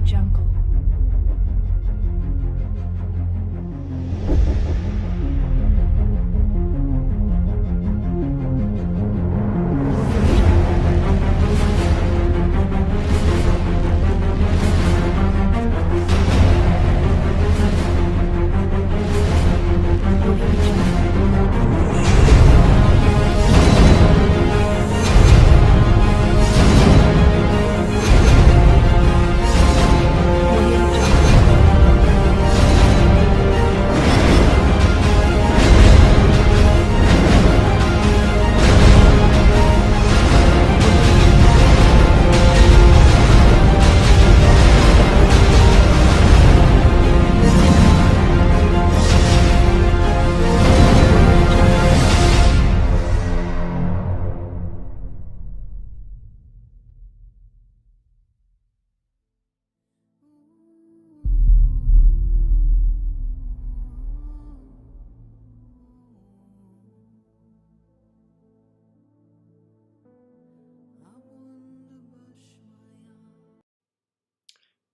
Jungle.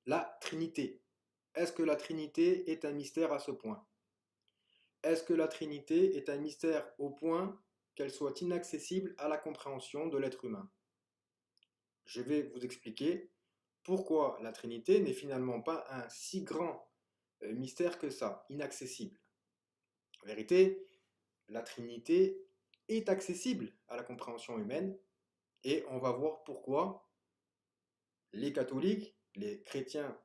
La Trinité. Est-ce que la Trinité est un mystère à ce point? Est-ce que la Trinité est un mystère au point qu'elle soit inaccessible à la compréhension de l'être humain? Je vais vous expliquer pourquoi la Trinité n'est finalement pas un si grand mystère que ça, inaccessible. En vérité, la Trinité est accessible à la compréhension humaine et on va voir pourquoi les catholiques, les chrétiens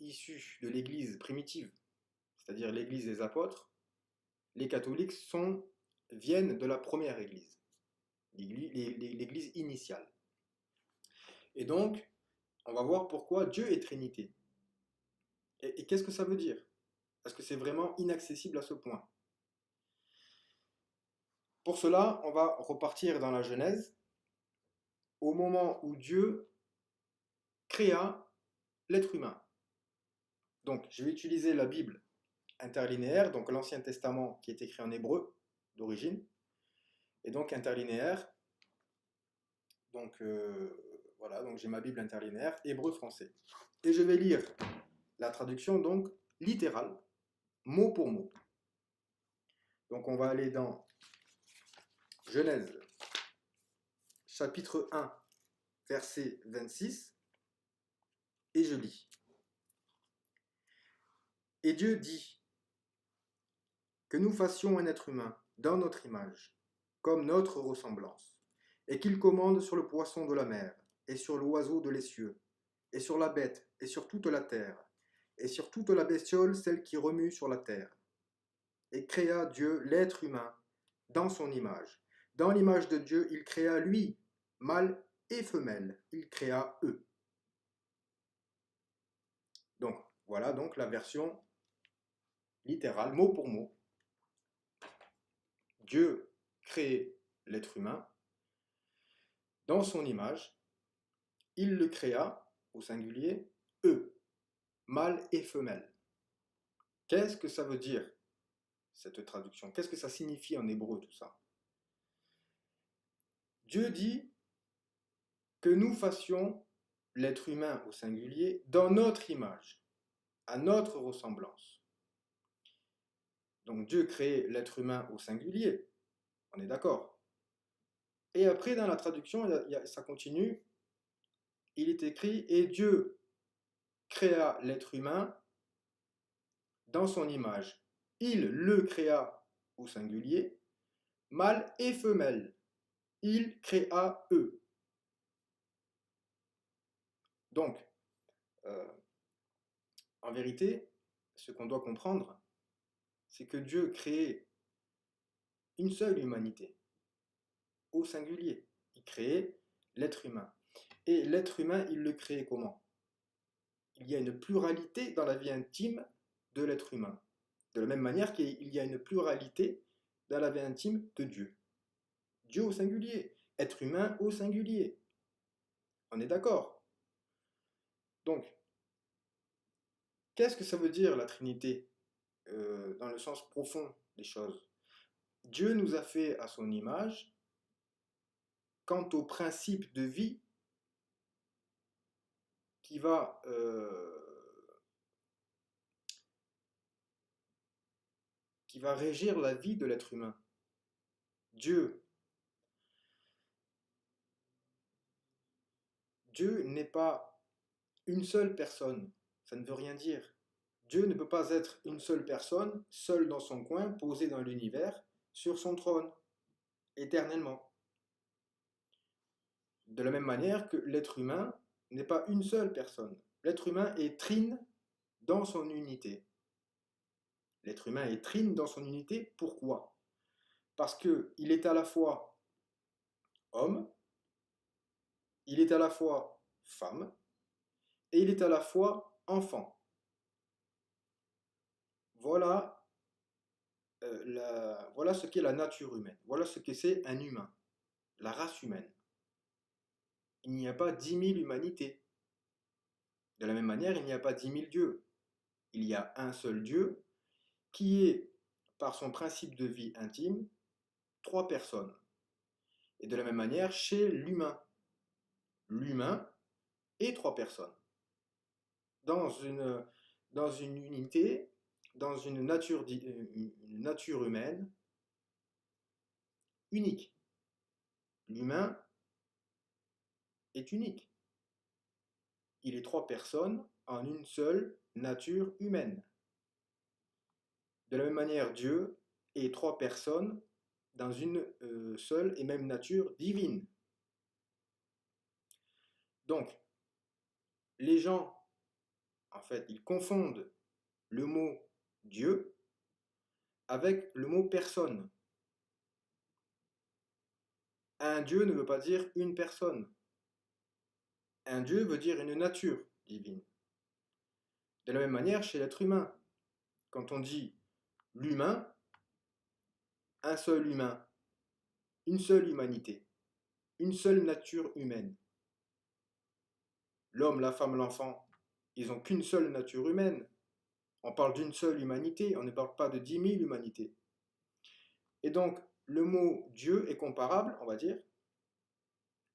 issus de l'Église primitive, c'est-à-dire l'Église des apôtres, les catholiques viennent de la première Église, l'Église initiale. Et donc, on va voir pourquoi Dieu est Trinité. Et qu'est-ce que ça veut dire? Est-ce que c'est vraiment inaccessible à ce point? Pour cela, on va repartir dans la Genèse, au moment où Dieu créa l'être humain. Donc, je vais utiliser la Bible interlinéaire, donc l'Ancien Testament qui est écrit en hébreu d'origine, et donc interlinéaire. Donc voilà, donc j'ai ma Bible interlinéaire, hébreu-français. Et je vais lire la traduction donc littérale, mot pour mot. Donc on va aller dans Genèse, chapitre 1, verset 26, et je lis. Et Dieu dit que nous fassions un être humain dans notre image, comme notre ressemblance, et qu'il commande sur le poisson de la mer, et sur l'oiseau de les cieux, et sur la bête, et sur toute la terre, et sur toute la bestiole, celle qui remue sur la terre. Et créa Dieu l'être humain dans son image. Dans l'image de Dieu, il créa lui, mâle et femelle, il créa eux. Donc, voilà donc la version littérale, mot pour mot. Dieu crée l'être humain dans son image, il le créa, au singulier, eux, mâle et femelle. Qu'est-ce que ça veut dire, cette traduction? Qu'est-ce que ça signifie en hébreu, tout ça? Dieu dit que nous fassions l'être humain, au singulier, dans notre image, à notre ressemblance. Donc Dieu crée l'être humain au singulier, on est d'accord. Et après, dans la traduction, ça continue, il est écrit « Et Dieu créa l'être humain dans son image. Il le créa au singulier, mâle et femelle. Il créa eux. » Donc, en vérité, ce qu'on doit comprendre, c'est que Dieu crée une seule humanité, au singulier. Il crée l'être humain. Et l'être humain, il le crée comment? Il y a une pluralité dans la vie intime de l'être humain. De la même manière qu'il y a une pluralité dans la vie intime de Dieu. Dieu au singulier, être humain au singulier. On est d'accord? Donc, qu'est-ce que ça veut dire la Trinité dans le sens profond des choses? Dieu nous a fait à son image. Quant au principe de vie, qui va, régir la vie de l'être humain. Dieu. Dieu n'est pas une seule personne. Ça ne veut rien dire. Dieu ne peut pas être une seule personne, seule dans son coin, posée dans l'univers, sur son trône, éternellement. De la même manière que l'être humain n'est pas une seule personne. L'être humain est trine dans son unité. L'être humain est trine dans son unité. Pourquoi? Parce qu'il est à la fois homme, il est à la fois femme, et il est à la fois enfant. Voilà, voilà ce qu'est la nature humaine. Voilà ce que c'est un humain, la race humaine. Il n'y a pas 10 000 humanités. De la même manière, il n'y a pas 10 000 dieux. Il y a un seul Dieu qui est, par son principe de vie intime, 3 personnes. Et de la même manière, chez l'humain est 3 personnes. Dans une unité, dans une nature humaine unique. L'humain est unique. Il est 3 personnes en une seule nature humaine. De la même manière, Dieu est 3 personnes dans une seule et même nature divine. Donc, les gens, en fait, ils confondent le mot Dieu avec le mot personne. Un Dieu ne veut pas dire une personne. Un Dieu veut dire une nature divine. De la même manière, chez l'être humain, quand on dit l'humain, un seul humain, une seule humanité, une seule nature humaine. L'homme, la femme, l'enfant, ils n'ont qu'une seule nature humaine. On parle d'une seule humanité, on ne parle pas de 10 000 humanités. Et donc, le mot Dieu est comparable, on va dire,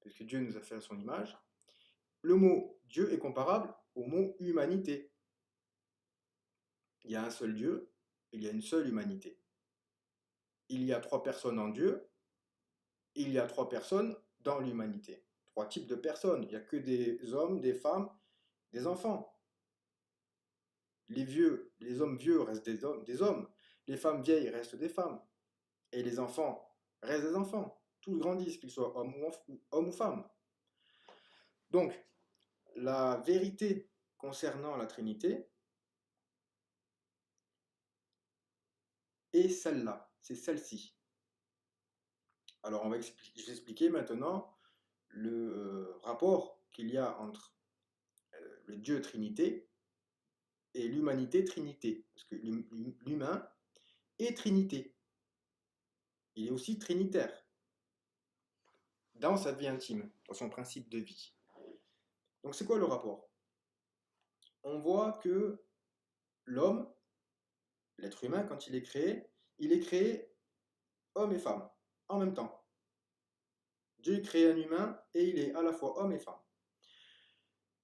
puisque Dieu nous a fait à son image, le mot Dieu est comparable au mot humanité. Il y a un seul Dieu, il y a une seule humanité. Il y a 3 personnes en Dieu, il y a 3 personnes dans l'humanité. 3 types de personnes. Il n'y a que des hommes, des femmes, des enfants. Les hommes vieux restent des hommes. Les femmes vieilles restent des femmes. Et les enfants restent des enfants. Tous grandissent, qu'ils soient hommes ou femmes. Donc, la vérité concernant la Trinité est celle-là, c'est celle-ci. Alors, je vais expliquer maintenant le rapport qu'il y a entre le Dieu Trinité et l'humanité Trinité. Parce que l'humain est Trinité. Il est aussi trinitaire dans sa vie intime, dans son principe de vie. Donc, c'est quoi le rapport? On voit que l'homme, l'être humain, quand il est créé homme et femme en même temps. Dieu crée un humain et il est à la fois homme et femme.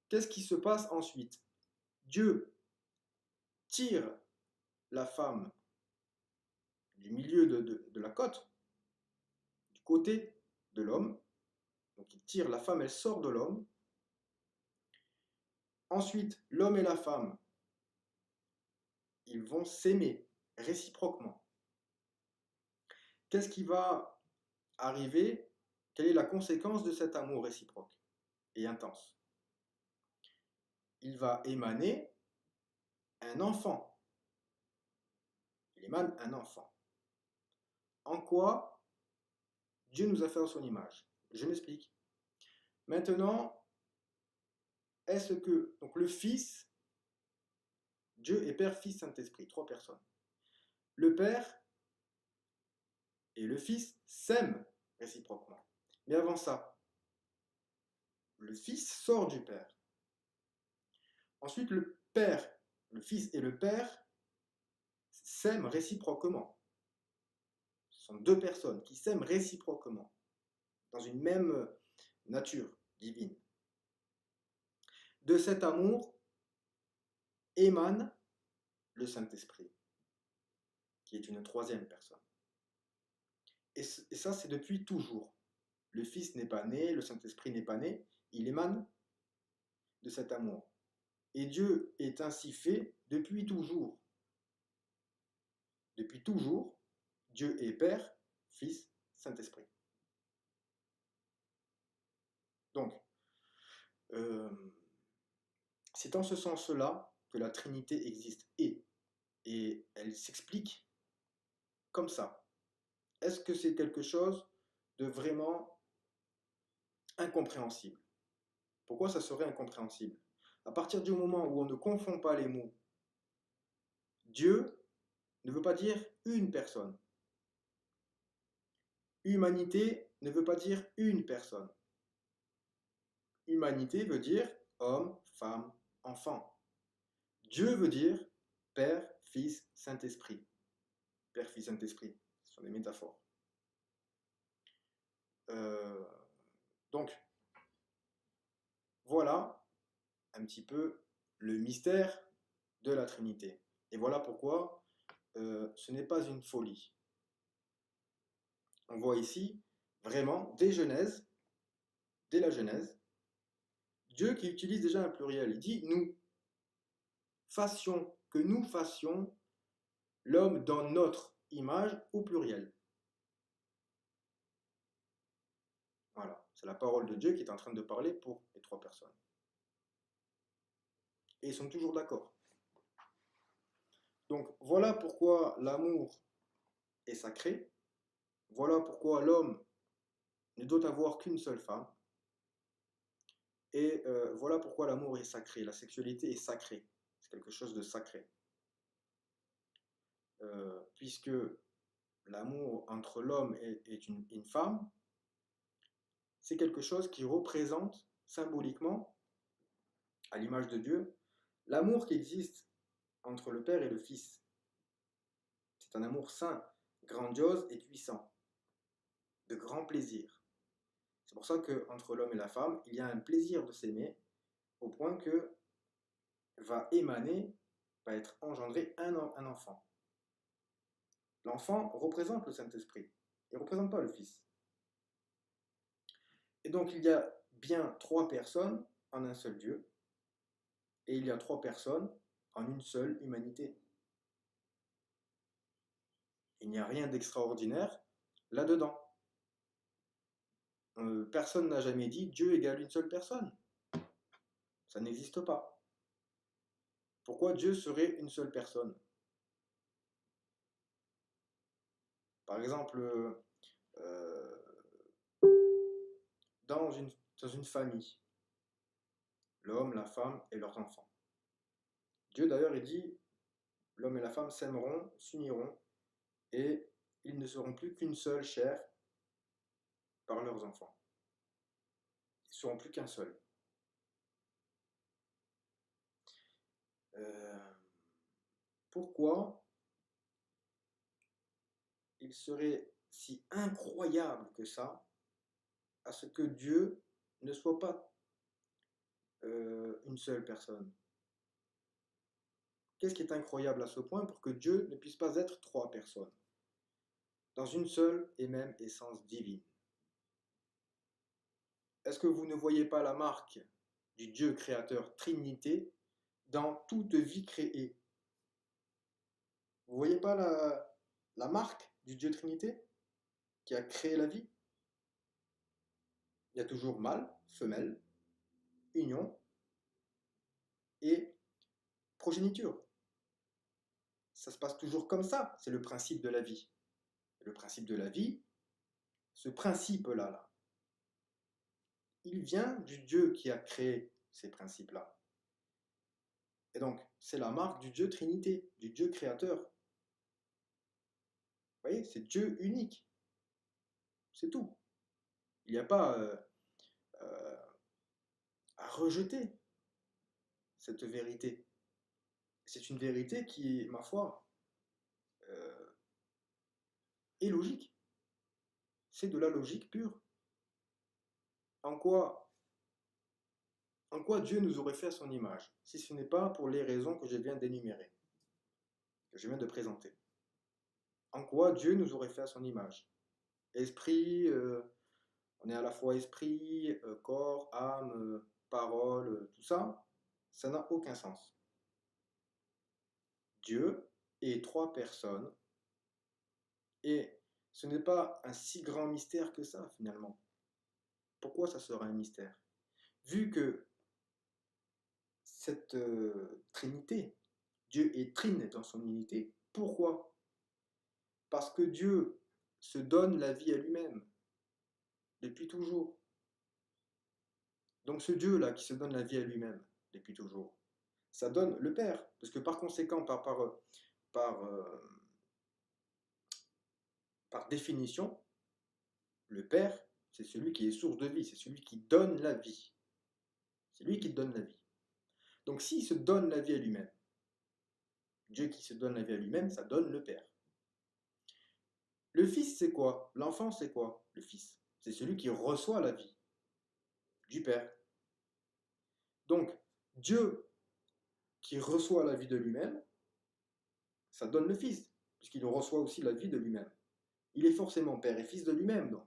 Qu'est-ce qui se passe ensuite? Dieu tire la femme du milieu de la côte, du côté de l'homme. Donc il tire la femme, elle sort de l'homme. Ensuite, l'homme et la femme, ils vont s'aimer réciproquement. Qu'est-ce qui va arriver? Quelle est la conséquence de cet amour réciproque et intense? Il va émaner un enfant. Il émane un enfant. En quoi Dieu nous a fait à son image? Je m'explique. Maintenant, est-ce que donc le Fils, Dieu est Père, Fils, Saint-Esprit, 3 personnes. Le Père et le Fils s'aiment réciproquement. Mais avant ça, le Fils sort du Père. Ensuite, le Père, le Fils et le Père s'aiment réciproquement. Ce sont 2 personnes qui s'aiment réciproquement dans une même nature divine. De cet amour émane le Saint-Esprit, qui est une troisième personne. Et ça, c'est depuis toujours. Le Fils n'est pas né, le Saint-Esprit n'est pas né, il émane de cet amour. Et Dieu est ainsi fait depuis toujours. Depuis toujours, Dieu est Père, Fils, Saint-Esprit. Donc, c'est en ce sens-là que la Trinité existe. Et elle s'explique comme ça. Est-ce que c'est quelque chose de vraiment incompréhensible? Pourquoi ça serait incompréhensible? À partir du moment où on ne confond pas les mots, Dieu ne veut pas dire une personne. Humanité ne veut pas dire une personne. Humanité veut dire homme, femme, enfant. Dieu veut dire Père, Fils, Saint-Esprit. Père, Fils, Saint-Esprit, ce sont des métaphores. Donc, voilà un petit peu le mystère de la Trinité. Et voilà pourquoi ce n'est pas une folie. On voit ici, vraiment, dès la Genèse, Dieu qui utilise déjà un pluriel. Il dit nous, que nous fassions l'homme dans notre image au pluriel. Voilà, c'est la parole de Dieu qui est en train de parler pour les trois personnes. Et ils sont toujours d'accord. Donc voilà pourquoi l'amour est sacré. Voilà pourquoi l'homme ne doit avoir qu'une seule femme. Et voilà pourquoi l'amour est sacré. La sexualité est sacrée. C'est quelque chose de sacré. Puisque l'amour entre l'homme et une femme, c'est quelque chose qui représente symboliquement, à l'image de Dieu, l'amour qui existe entre le Père et le Fils. C'est un amour saint, grandiose et puissant, de grand plaisir. C'est pour ça qu'entre l'homme et la femme, il y a un plaisir de s'aimer, au point que va être engendré un enfant. L'enfant représente le Saint-Esprit, il ne représente pas le Fils. Et donc il y a bien trois personnes en un seul Dieu, et il y a trois personnes en une seule humanité. Il n'y a rien d'extraordinaire là-dedans. Personne n'a jamais dit Dieu égale une seule personne. Ça n'existe pas. Pourquoi Dieu serait une seule personne? Par exemple, dans une famille, l'homme, la femme et leurs enfants. Dieu d'ailleurs, il dit, l'homme et la femme s'aimeront, s'uniront, et ils ne seront plus qu'une seule chair par leurs enfants. Ils ne seront plus qu'un seul. Pourquoi il serait si incroyable que ça à ce que Dieu ne soit pas une seule personne? Qu'est-ce qui est incroyable à ce point pour que Dieu ne puisse pas être trois personnes dans une seule et même essence divine? Est-ce que vous ne voyez pas la marque du Dieu créateur Trinité dans toute vie créée? Vous ne voyez pas la marque du Dieu Trinité qui a créé la vie? Il y a toujours mâle, femelle, union et progéniture. Ça se passe toujours comme ça, c'est le principe de la vie. Le principe de la vie, ce principe-là, il vient du Dieu qui a créé ces principes-là. Et donc, c'est la marque du Dieu Trinité, du Dieu créateur. Vous voyez, c'est Dieu unique. C'est tout. Il n'y a pas à rejeter cette vérité. C'est une vérité qui, ma foi, est logique. C'est de la logique pure. En quoi En quoi Dieu nous aurait fait à son image, si ce n'est pas pour les raisons que je viens d'énumérer, que je viens de présenter? En quoi Dieu nous aurait fait à son image? Esprit, on est à la fois esprit, corps, âme, parole, tout ça, ça n'a aucun sens. Dieu est trois personnes et ce n'est pas un si grand mystère que ça finalement. Pourquoi ça sera un mystère? Vu que cette Trinité, Dieu est trine dans son unité, pourquoi? Parce que Dieu se donne la vie à lui-même depuis toujours. Donc ce Dieu-là qui se donne la vie à lui-même depuis toujours, ça donne le Père, parce que par conséquent, par, par définition, le Père, c'est celui qui est source de vie, c'est celui qui donne la vie. C'est lui qui donne la vie. Donc s'il se donne la vie à lui-même, Dieu qui se donne la vie à lui-même, ça donne le Père. Le Fils, c'est quoi? L'enfant, c'est quoi? Le Fils, c'est celui qui reçoit la vie du Père. Donc, Dieu qui reçoit la vie de lui-même, ça donne le Fils, puisqu'il reçoit aussi la vie de lui-même. Il est forcément Père et Fils de lui-même, donc.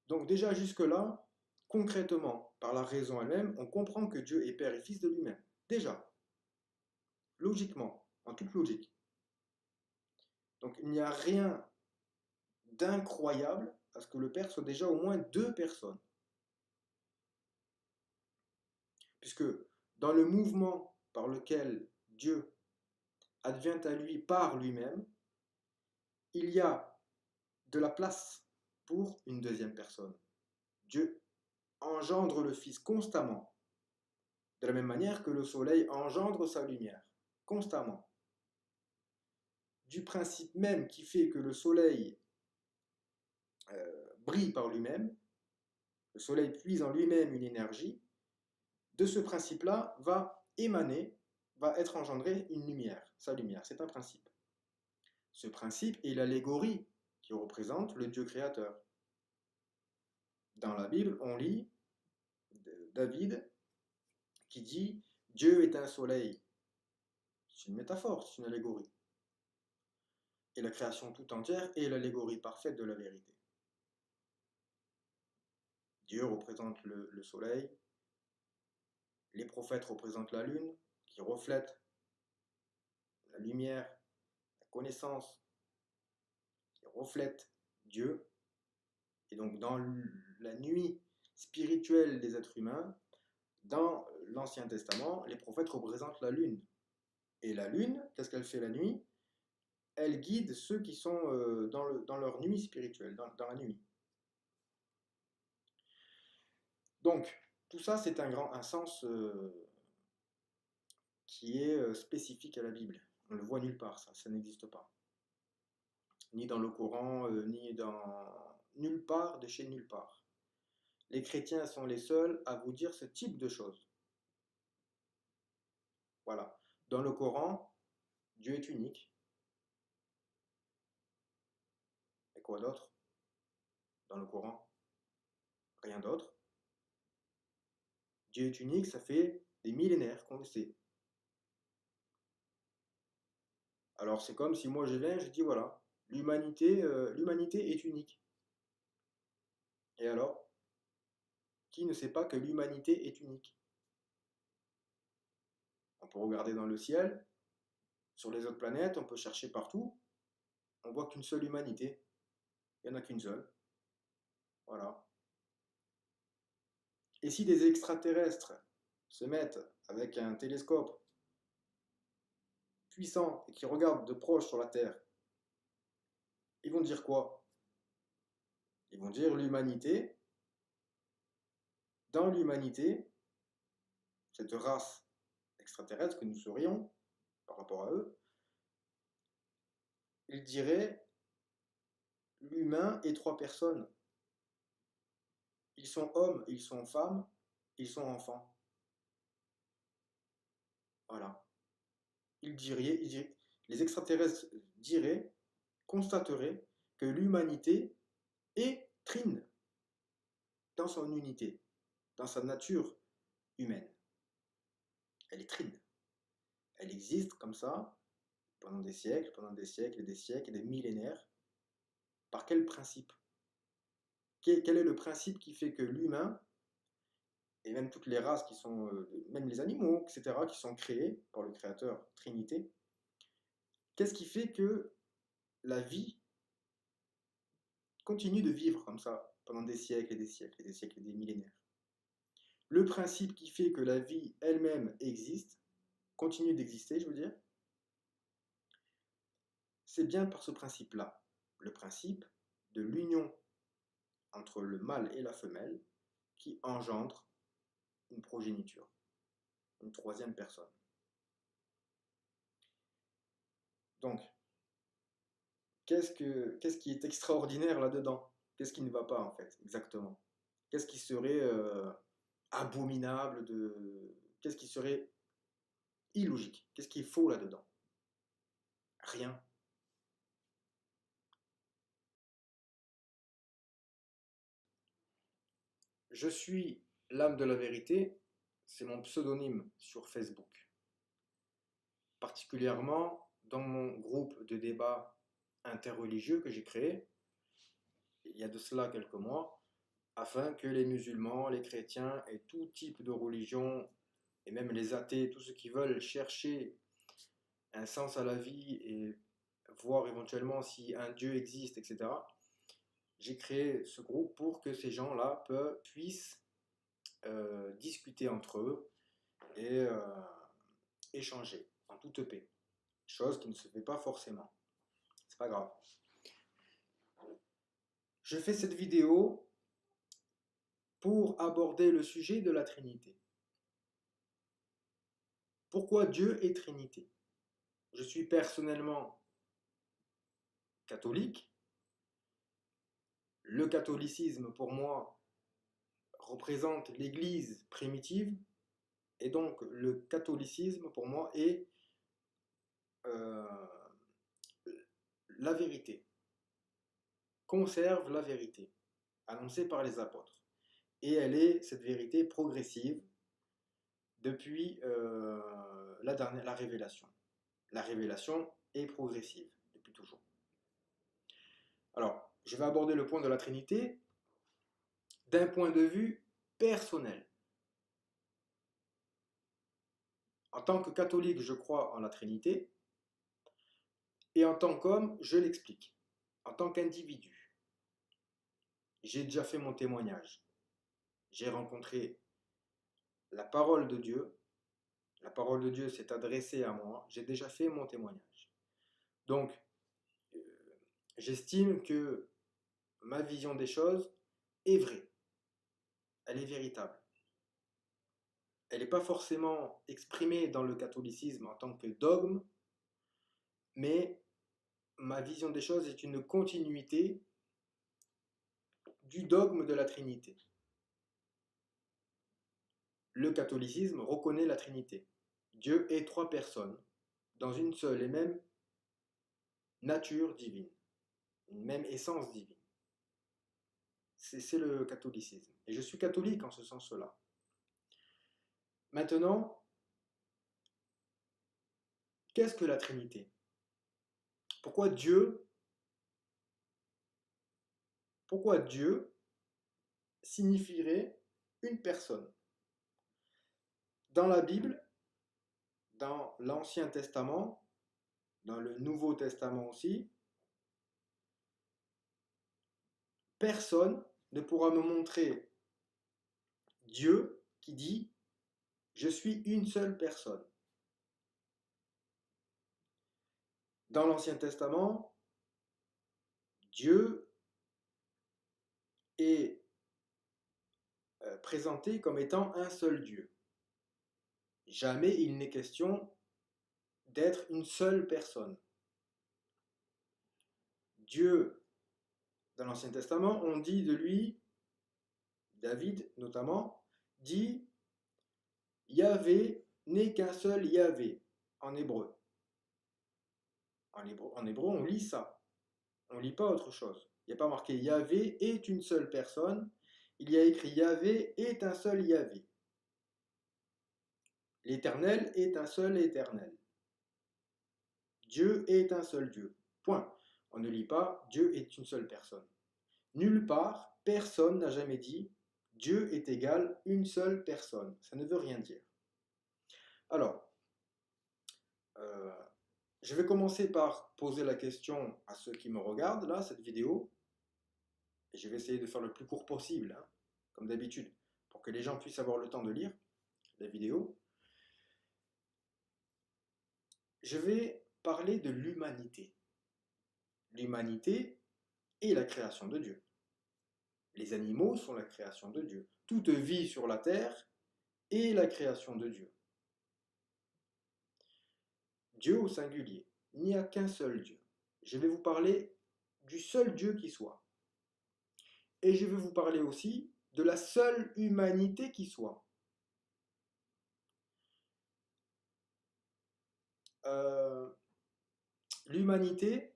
Donc déjà jusque-là, concrètement, par la raison elle-même, on comprend que Dieu est Père et Fils de lui-même. Déjà, logiquement, en toute logique. Donc il n'y a rien d'incroyable à ce que le Père soit déjà au moins deux personnes. Puisque dans le mouvement par lequel Dieu advient à lui par lui-même, il y a de la place pour une deuxième personne. Dieu engendre le Fils constamment, de la même manière que le soleil engendre sa lumière, constamment. Du principe même qui fait que le soleil brille par lui-même, le soleil puise en lui-même une énergie, de ce principe-là va émaner, va être engendrée une lumière, sa lumière, c'est un principe. Ce principe est l'allégorie qui représente le Dieu créateur. Dans la Bible, on lit David qui dit « Dieu est un soleil ». C'est une métaphore, c'est une allégorie. Et la création tout entière est l'allégorie parfaite de la vérité. Dieu représente le soleil, les prophètes représentent la lune, qui reflète la lumière, la connaissance, qui reflète Dieu. Et donc dans la nuit spirituelle des êtres humains, dans l'Ancien Testament, les prophètes représentent la lune. Et la lune, qu'est-ce qu'elle fait la nuit? Elle guide ceux qui sont dans leur nuit spirituelle, dans la nuit. Donc, tout ça, c'est un sens qui est spécifique à la Bible. On le voit nulle part, ça n'existe pas. Ni dans le Coran, ni dans nulle part de chez nulle part. Les chrétiens sont les seuls à vous dire ce type de choses. Voilà. Dans le Coran, Dieu est unique. Et quoi d'autre? Dans le Coran, rien d'autre. Dieu est unique, ça fait des millénaires qu'on le sait. Alors c'est comme si moi je viens et je dis voilà, l'humanité est unique. Et alors, qui ne sait pas que l'humanité est unique? On peut regarder dans le ciel, sur les autres planètes, on peut chercher partout, on voit qu'une seule humanité. Il n'y en a qu'une seule. Voilà. Et si des extraterrestres se mettent avec un télescope puissant et qui regardent de proche sur la Terre, ils vont dire quoi? Ils vont dire l'humanité, dans l'humanité, cette race extraterrestre que nous serions par rapport à eux, ils diraient l'humain est trois personnes. Ils sont hommes, ils sont femmes, ils sont enfants. Voilà. Les extraterrestres diraient, constateraient que l'humanité est trine dans son unité, dans sa nature humaine. Elle est trine. Elle existe comme ça pendant des siècles et des siècles et des millénaires. Par quel principe? Quel est le principe qui fait que l'humain, et même toutes les races qui sont, même les animaux, etc., qui sont créés par le Créateur, Trinité, qu'est-ce qui fait que la vie continue de vivre comme ça pendant des siècles et des siècles et des siècles et des millénaires? Le principe qui fait que la vie elle-même existe, continue d'exister, je veux dire, c'est bien par ce principe-là, le principe de l'union entre le mâle et la femelle qui engendre une progéniture, une troisième personne. Donc, qu'est-ce qui est extraordinaire là-dedans? Qu'est-ce qui ne va pas en fait, exactement? Qu'est-ce qui serait abominable Qu'est-ce qui serait illogique? Qu'est-ce qui est faux là-dedans? Rien. Je suis l'âme de la vérité, c'est mon pseudonyme sur Facebook. Particulièrement dans mon groupe de débat interreligieux que j'ai créé, il y a de cela quelques mois, afin que les musulmans, les chrétiens et tout type de religion, et même les athées, tous ceux qui veulent chercher un sens à la vie et voir éventuellement si un Dieu existe, etc., j'ai créé ce groupe pour que ces gens-là puissent discuter entre eux et échanger en toute paix. Chose qui ne se fait pas forcément. C'est pas grave. Je fais cette vidéo pour aborder le sujet de la Trinité. Pourquoi Dieu est Trinité? Je suis personnellement catholique. Le catholicisme, pour moi, représente l'Église primitive. Et donc, le catholicisme, pour moi, est euh, la vérité. Conserve la vérité, annoncée par les apôtres. Et elle est, cette vérité, progressive depuis la révélation. La révélation est progressive depuis toujours. Alors, je vais aborder le point de la Trinité d'un point de vue personnel. En tant que catholique, je crois en la Trinité, et en tant qu'homme, je l'explique. En tant qu'individu, j'ai déjà fait mon témoignage. J'ai rencontré la parole de Dieu. La parole de Dieu s'est adressée à moi. J'ai déjà fait mon témoignage. Donc, j'estime que ma vision des choses est vraie. Elle est véritable. Elle n'est pas forcément exprimée dans le catholicisme en tant que dogme, mais ma vision des choses est une continuité du dogme de la Trinité. Le catholicisme reconnaît la Trinité. Dieu est trois personnes dans une seule et même nature divine, une même essence divine. C'est le catholicisme. Et je suis catholique en ce sens-là. Maintenant, qu'est-ce que la Trinité? Pourquoi Dieu signifierait une personne? Dans la Bible, dans l'Ancien Testament, dans le Nouveau Testament aussi, personne ne pourra me montrer Dieu qui dit « Je suis une seule personne ». Dans l'Ancien Testament, Dieu est présenté comme étant un seul Dieu. Jamais il n'est question d'être une seule personne. Dieu, dans l'Ancien Testament, on dit de lui, David notamment, dit Yahvé n'est qu'un seul Yahvé en hébreu. En hébreu, on lit ça. On ne lit pas autre chose. Il n'y a pas marqué Yahvé est une seule personne. il y a écrit Yahvé est un seul Yahvé. L'Éternel est un seul Éternel. Dieu est un seul Dieu. Point. On ne lit pas Dieu est une seule personne. Nulle part, personne n'a jamais dit Dieu est égal une seule personne. Ça ne veut rien dire. Alors, je vais commencer par poser la question à ceux qui me regardent, là, cette vidéo. Et je vais essayer de faire le plus court possible, hein, comme d'habitude, pour que les gens puissent avoir le temps de lire la vidéo. Je vais parler de l'humanité. L'humanité est la création de Dieu. Les animaux sont la création de Dieu. Toute vie sur la terre est la création de Dieu. Dieu au singulier. Il n'y a qu'un seul Dieu. Je vais vous parler du seul Dieu qui soit. Et je vais vous parler aussi de la seule humanité qui soit. L'humanité,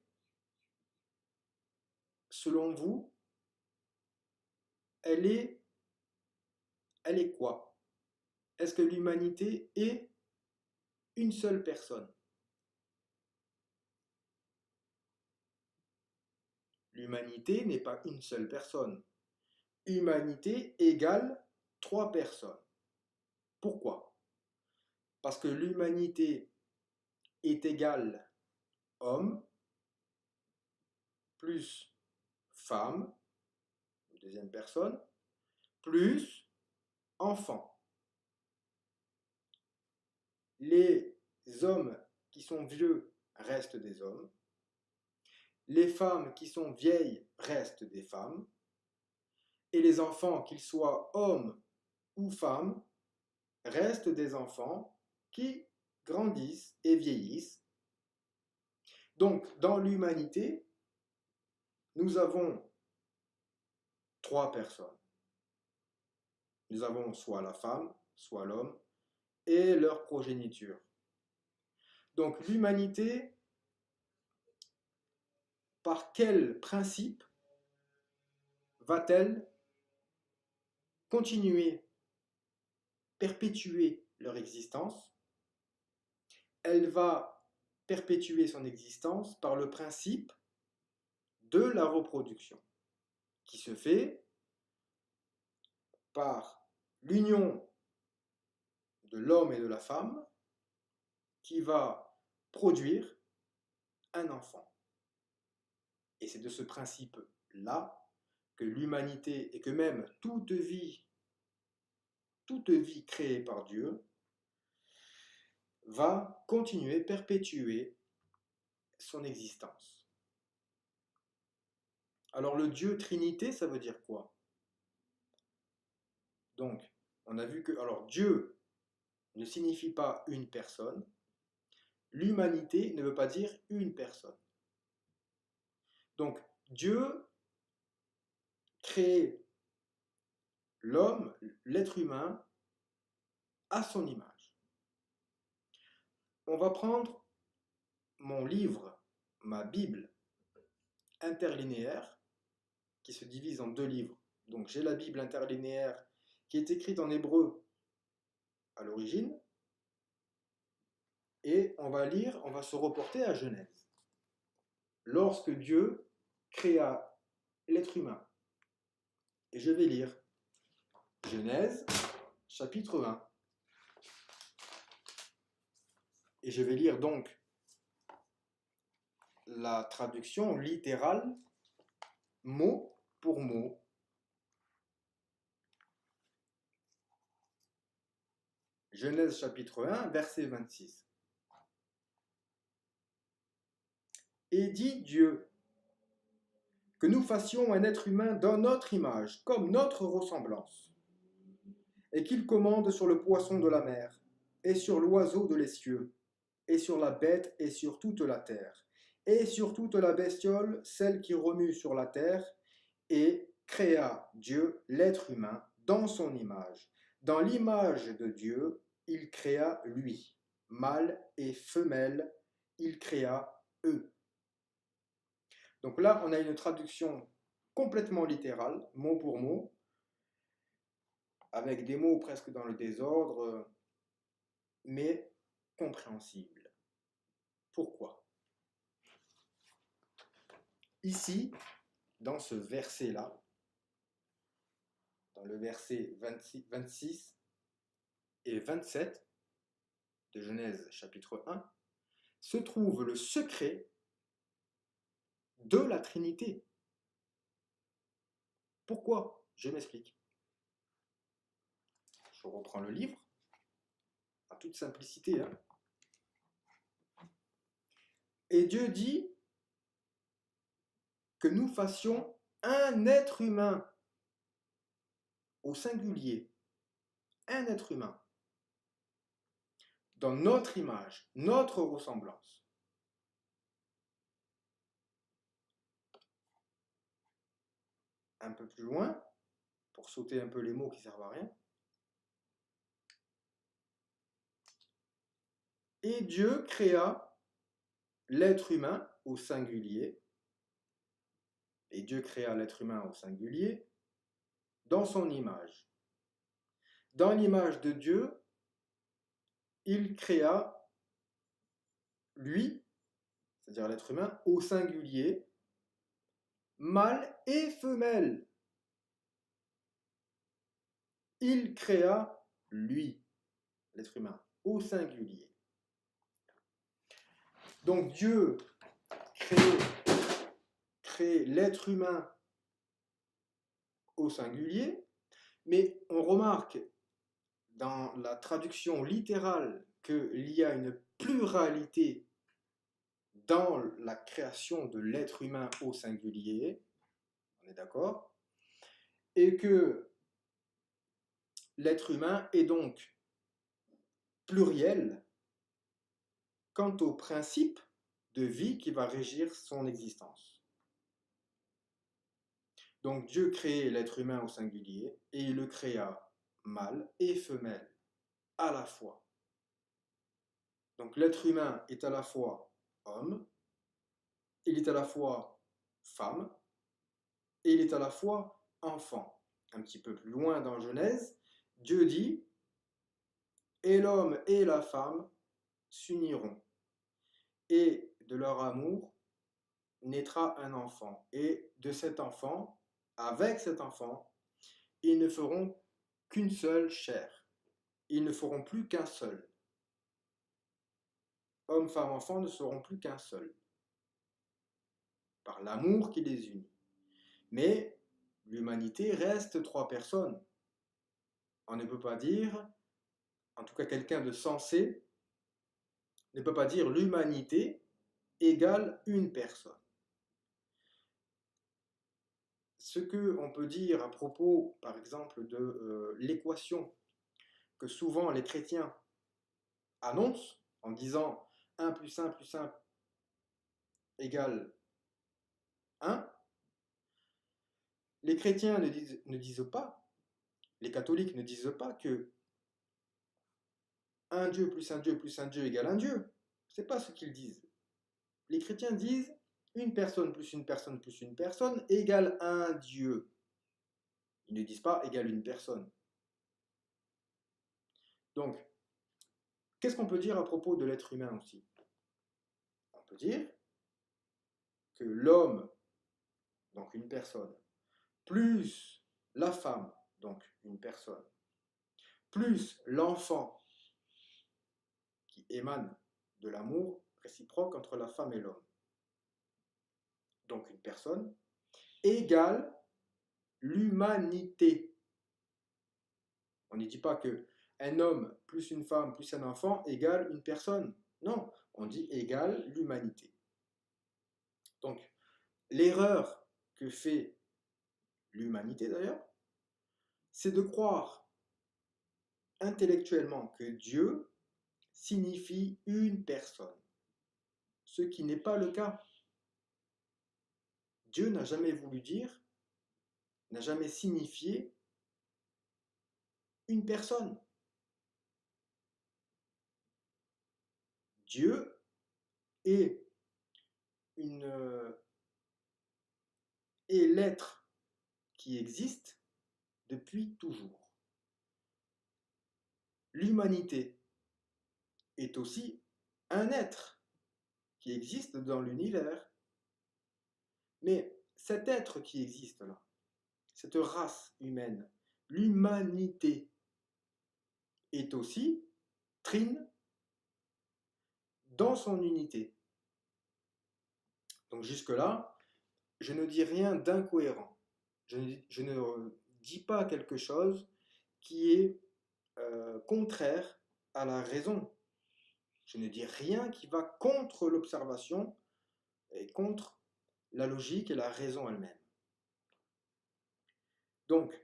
selon vous, elle est quoi? Est-ce que l'humanité est une seule personne? L'humanité n'est pas une seule personne. Humanité égale 3 personnes. Pourquoi? Parce que l'humanité est égale homme plus femme, deuxième personne, plus enfant. Les hommes qui sont vieux restent des hommes. Les femmes qui sont vieilles restent des femmes. Et les enfants, qu'ils soient hommes ou femmes, restent des enfants qui grandissent et vieillissent. Donc, dans l'humanité, nous avons 3 personnes. Nous avons soit la femme, soit l'homme, et leur progéniture. Donc, l'humanité, par quel principe va-t-elle continuer, perpétuer leur existence? Elle va perpétuer son existence par le principe de la reproduction, qui se fait par l'union de l'homme et de la femme, qui va produire un enfant. Et c'est de ce principe-là que l'humanité et que même toute vie créée par Dieu va continuer, perpétuer son existence. Alors le Dieu Trinité, ça veut dire quoi? Donc, on a vu que alors Dieu ne signifie pas une personne, l'humanité ne veut pas dire une personne. Donc, Dieu crée l'homme, l'être humain, à son image. On va prendre mon livre, ma Bible interlinéaire, qui se divise en 2 livres. Donc j'ai la Bible interlinéaire qui est écrite en hébreu à l'origine, et on va se reporter à Genèse. Lorsque Dieu créa l'être humain. Et je vais lire Genèse, chapitre 1. Et je vais lire donc la traduction littérale, mot pour mot. Genèse chapitre 1, verset 26. Et dit Dieu, que nous fassions un être humain dans notre image, comme notre ressemblance, et qu'il commande sur le poisson de la mer, et sur l'oiseau de les cieux, et sur la bête, et sur toute la terre, et sur toute la bestiole, celle qui remue sur la terre, et créa Dieu l'être humain dans son image. Dans l'image de Dieu, il créa lui, mâle et femelle, il créa eux. Donc là, on a une traduction complètement littérale, mot pour mot, avec des mots presque dans le désordre, mais compréhensibles. Pourquoi? Ici, dans ce verset-là, dans le verset 26 et 27 de Genèse chapitre 1, se trouve le secret de la Trinité. Pourquoi? Je m'explique. Je reprends le livre, en toute simplicité. Et Dieu dit que nous fassions un être humain au singulier, un être humain, dans notre image, notre ressemblance. Un peu plus loin, pour sauter un peu les mots qui ne servent à rien. Et Dieu créa l'être humain au singulier. Et Dieu créa l'être humain au singulier dans son image. Dans l'image de Dieu, il créa lui, c'est-à-dire l'être humain, au singulier, mâle et femelle. Il créa lui, l'être humain, au singulier. Donc Dieu crée l'être humain au singulier, mais on remarque dans la traduction littérale qu'il y a une pluralité dans la création de l'être humain au singulier, on est d'accord, et que l'être humain est donc pluriel quant au principe de vie qui va régir son existence. Donc Dieu crée l'être humain au singulier et il le créa mâle et femelle à la fois. Donc l'être humain est à la fois homme, il est à la fois femme et il est à la fois enfant. Un petit peu plus loin dans Genèse, Dieu dit « Et l'homme et la femme s'uniront, et de leur amour naîtra un enfant. Et de cet enfant, avec cet enfant, ils ne feront qu'une seule chair. Ils ne feront plus qu'un seul. Homme, femme, enfant ne seront plus qu'un seul. Par l'amour qui les unit. Mais l'humanité reste trois personnes. On ne peut pas dire, en tout cas quelqu'un de sensé, ne peut pas dire l'humanité égale une personne. Ce qu'on peut dire à propos, par exemple, de l'équation que souvent les chrétiens annoncent en disant 1 plus 1 plus 1 égale 1, les chrétiens ne disent pas, les catholiques ne disent pas que un Dieu plus un Dieu plus un Dieu égale un Dieu. Ce n'est pas ce qu'ils disent. Les chrétiens disent une personne plus une personne plus une personne égale un Dieu. Ils ne disent pas égale une personne. Donc, qu'est-ce qu'on peut dire à propos de l'être humain aussi? On peut dire que l'homme, donc une personne, plus la femme, donc une personne, plus l'enfant qui émane de l'amour réciproque entre la femme et l'homme, donc une personne, égale l'humanité. On ne dit pas que un homme plus une femme plus un enfant égale une personne. Non, on dit égale l'humanité. Donc, l'erreur que fait l'humanité d'ailleurs, c'est de croire intellectuellement que Dieu signifie une personne, ce qui n'est pas le cas. Dieu n'a jamais voulu dire, n'a jamais signifié une personne. Dieu est l'être qui existe depuis toujours. l'humanité est aussi un être qui existe dans l'univers. Mais cet être qui existe là, cette race humaine, l'humanité, est aussi trine dans son unité. Donc jusque-là, je ne dis rien d'incohérent. Je ne dis pas quelque chose qui est contraire à la raison. Je ne dis rien qui va contre l'observation et contre la logique et la raison elle-même. Donc,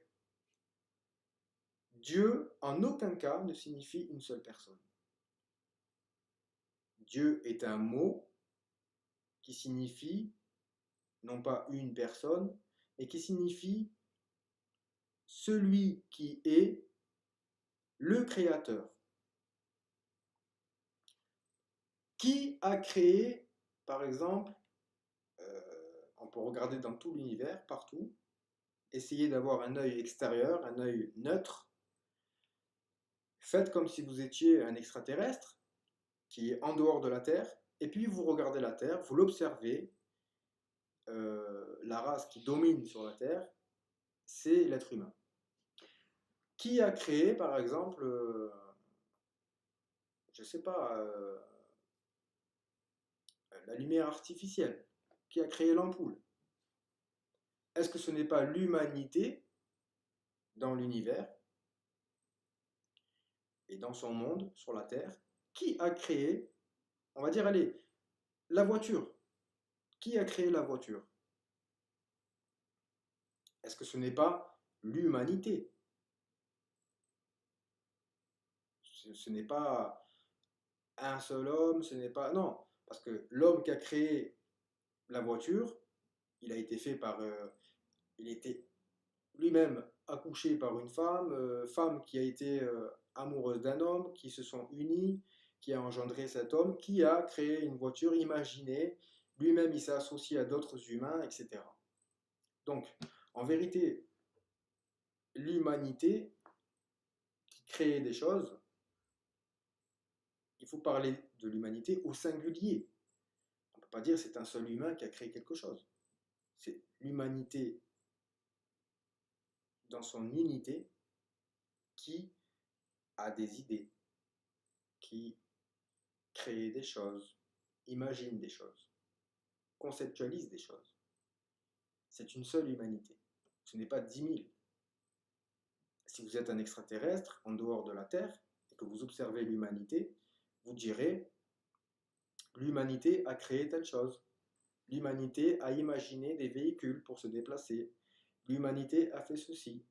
Dieu, en aucun cas, ne signifie une seule personne. Dieu est un mot qui signifie non pas une personne, mais qui signifie celui qui est le créateur. Qui a créé, par exemple, on peut regarder dans tout l'univers, partout, essayer d'avoir un œil extérieur, un œil neutre. Faites comme si vous étiez un extraterrestre qui est en dehors de la Terre, et puis vous regardez la Terre, vous l'observez, la race qui domine sur la Terre, c'est l'être humain. Qui a créé, par exemple, je ne sais pas, la lumière artificielle? Qui a créé l'ampoule? Est-ce que ce n'est pas l'humanité dans l'univers et dans son monde, sur la Terre, qui a créé, on va dire, allez, la voiture? Qui a créé la voiture? Est-ce que ce n'est pas l'humanité? Ce n'est pas un seul homme, ce n'est pas... Non, parce que l'homme qui a créé la voiture, il a été fait par... il était lui-même accouché par une femme, femme qui a été amoureuse d'un homme, qui se sont unis, qui a engendré cet homme, qui a créé une voiture imaginée, lui-même il s'est associé à d'autres humains, etc. Donc, en vérité, l'humanité qui crée des choses, il faut parler de l'humanité au singulier. On ne peut pas dire que c'est un seul humain qui a créé quelque chose. C'est l'humanité dans son unité qui a des idées, qui crée des choses, imagine des choses, conceptualise des choses. C'est une seule humanité. Ce n'est pas 10 000. Si vous êtes un extraterrestre en dehors de la Terre et que vous observez l'humanité, vous direz l'humanité a créé telle chose. L'humanité a imaginé des véhicules pour se déplacer. L'humanité a fait ceci.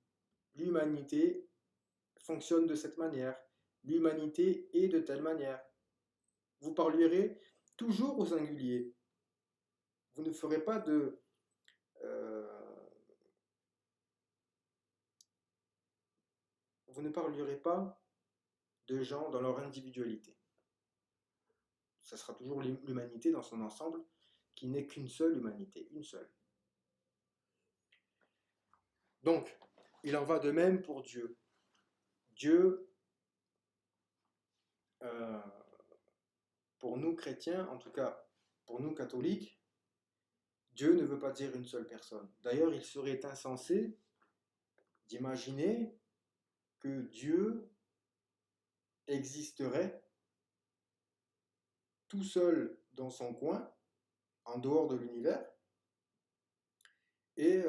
L'humanité fonctionne de cette manière. L'humanité est de telle manière. Vous parlerez toujours au singulier. Vous ne ferez pas de... vous ne parlerez pas de gens dans leur individualité. Ça sera toujours l'humanité dans son ensemble qui n'est qu'une seule humanité, une seule. Donc, il en va de même pour Dieu. Dieu, pour nous chrétiens, en tout cas pour nous catholiques, Dieu ne veut pas dire une seule personne. D'ailleurs, il serait insensé d'imaginer que Dieu existerait tout seul dans son coin, en dehors de l'univers, et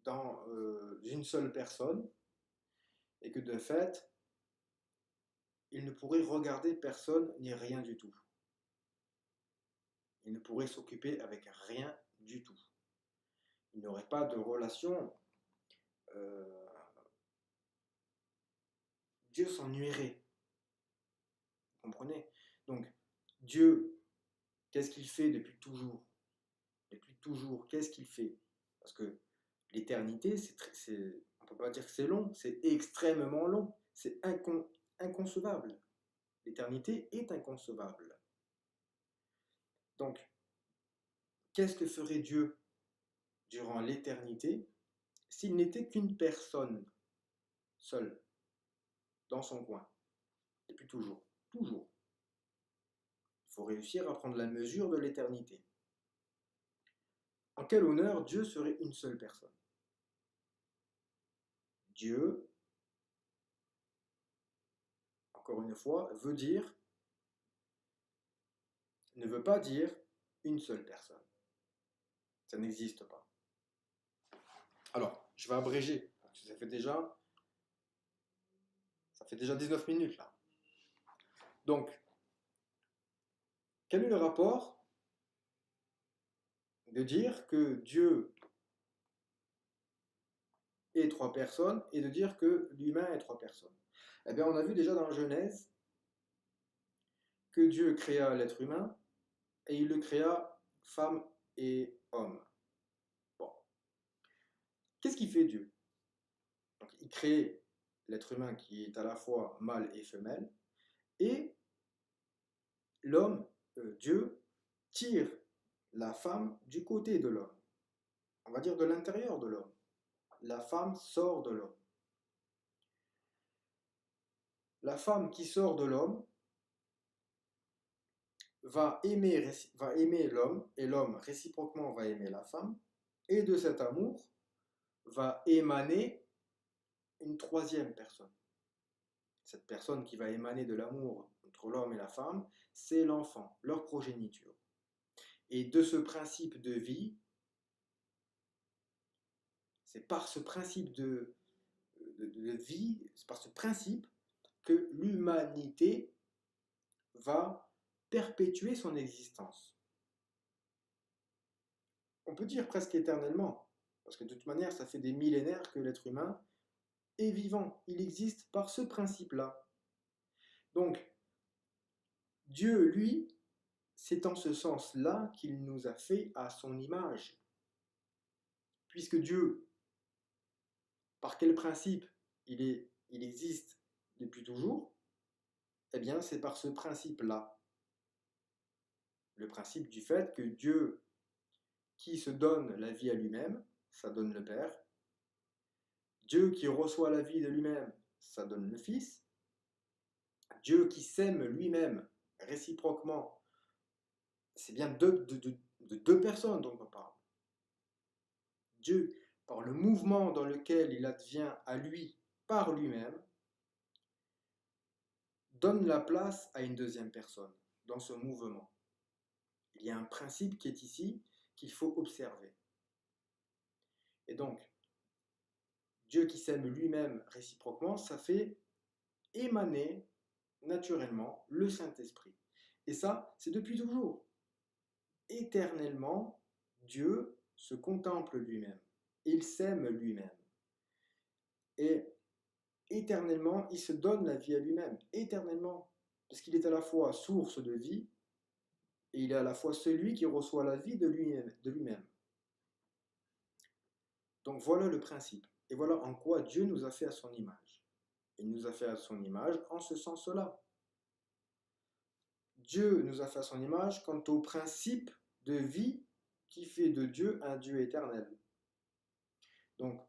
dans une seule personne, et que de fait, il ne pourrait regarder personne ni rien du tout. Il ne pourrait s'occuper avec rien du tout. Il n'aurait pas de relation. Dieu s'ennuierait. Vous comprenez? Donc, Dieu, qu'est-ce qu'il fait depuis toujours? Depuis toujours, qu'est-ce qu'il fait? Parce que l'éternité, on ne peut pas dire que c'est long, c'est extrêmement long, c'est inconcevable. L'éternité est inconcevable. Donc, qu'est-ce que ferait Dieu durant l'éternité s'il n'était qu'une personne? seul, dans son coin. Depuis toujours. Toujours. Il faut réussir à prendre la mesure de l'éternité. En quel honneur Dieu serait une seule personne? Dieu, encore une fois, ne veut pas dire une seule personne. Ça n'existe pas. Alors, je vais abréger, parce que ça fait déjà 19 minutes là. Donc, quel est le rapport de dire que Dieu est trois personnes et de dire que l'humain est trois personnes? Eh bien, on a vu déjà dans Genèse que Dieu créa l'être humain et il le créa femme et homme. Bon. Qu'est-ce qu'il fait Dieu? Donc, il crée l'être humain qui est à la fois mâle et femelle, et l'homme, Dieu, tire la femme du côté de l'homme. On va dire de l'intérieur de l'homme. La femme sort de l'homme. La femme qui sort de l'homme va aimer l'homme, et l'homme réciproquement va aimer la femme, et de cet amour va émaner une troisième personne. Cette personne qui va émaner de l'amour entre l'homme et la femme, c'est l'enfant, leur progéniture. Et de ce principe de vie, c'est par ce principe de vie, c'est par ce principe que l'humanité va perpétuer son existence. On peut dire presque éternellement, parce que de toute manière, ça fait des millénaires que l'être humain est vivant. Il existe par ce principe-là. Donc, Dieu, lui, c'est en ce sens-là qu'il nous a fait à son image. Puisque Dieu, par quel principe il existe depuis toujours? Eh bien, c'est par ce principe-là. Le principe du fait que Dieu, qui se donne la vie à lui-même, ça donne le Père. Dieu qui reçoit la vie de lui-même, ça donne le Fils. Dieu qui s'aime lui-même réciproquement, c'est bien de deux personnes dont on parle. Dieu, par le mouvement dans lequel il advient à lui par lui-même, donne la place à une deuxième personne dans ce mouvement. Il y a un principe qui est ici qu'il faut observer. Et donc, Dieu qui s'aime lui-même réciproquement, ça fait émaner naturellement le Saint-Esprit. Et ça, c'est depuis toujours. Éternellement, Dieu se contemple lui-même. Il s'aime lui-même. Et éternellement, il se donne la vie à lui-même. Éternellement. Parce qu'il est à la fois source de vie et il est à la fois celui qui reçoit la vie de lui-même. Donc voilà le principe. Et voilà en quoi Dieu nous a fait à son image. Il nous a fait à son image en ce sens-là. Dieu nous a fait à son image quant au principe de vie qui fait de Dieu un Dieu éternel. Donc,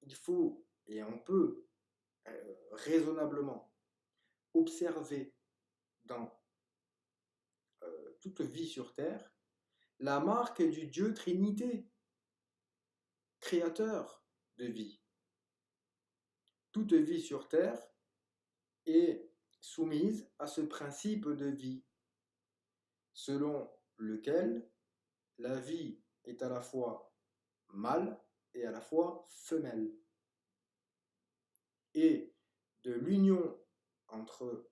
il faut, et on peut raisonnablement observer dans toute vie sur terre la marque du Dieu Trinité, créateur de vie. Toute vie sur terre est soumise à ce principe de vie, selon lequel la vie est à la fois mâle et à la fois femelle. Et de l'union entre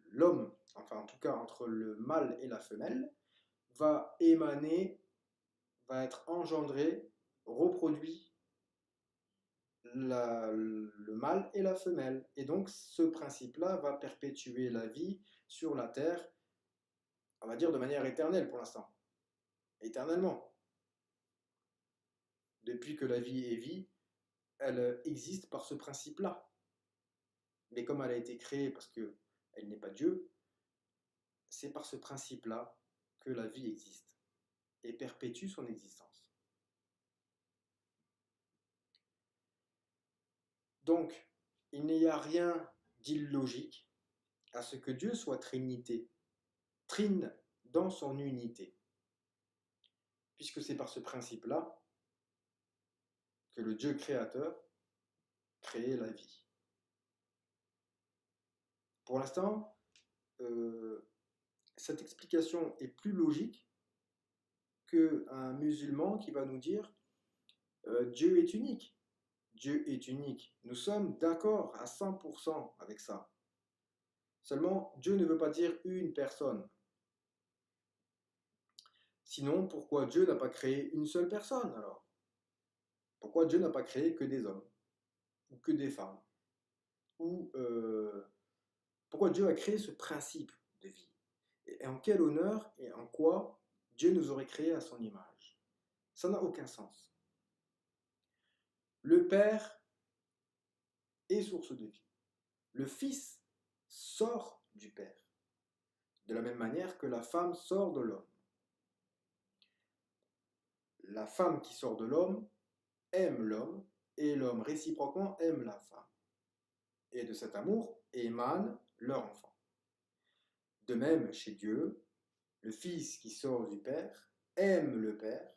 l'homme, enfin en tout cas entre le mâle et la femelle, va émaner, va être engendré, reproduit le mâle et la femelle. Et donc ce principe-là va perpétuer la vie sur la terre, on va dire de manière éternelle pour l'instant. Éternellement. Depuis que la vie est vie, elle existe par ce principe-là. Mais comme elle a été créée parce qu'elle n'est pas Dieu, c'est par ce principe-là que la vie existe et perpétue son existence. Donc, il n'y a rien d'illogique à ce que Dieu soit Trinité, trine dans son unité, puisque c'est par ce principe-là que le Dieu créateur créait la vie. Pour l'instant, cette explication est plus logique qu'un musulman qui va nous dire Dieu est unique. Dieu est unique. Nous sommes d'accord à 100% avec ça. Seulement, Dieu ne veut pas dire une personne. Sinon, pourquoi Dieu n'a pas créé une seule personne alors? Pourquoi Dieu n'a pas créé que des hommes? Ou que des femmes? Ou pourquoi Dieu a créé ce principe de vie? Et en quel honneur et en quoi Dieu nous aurait créés à son image? Ça n'a aucun sens. Le Père est source de vie. Le Fils sort du Père, de la même manière que la femme sort de l'homme. La femme qui sort de l'homme aime l'homme, et l'homme réciproquement aime la femme. Et de cet amour émane leur enfant. De même, chez Dieu, le Fils qui sort du Père aime le Père,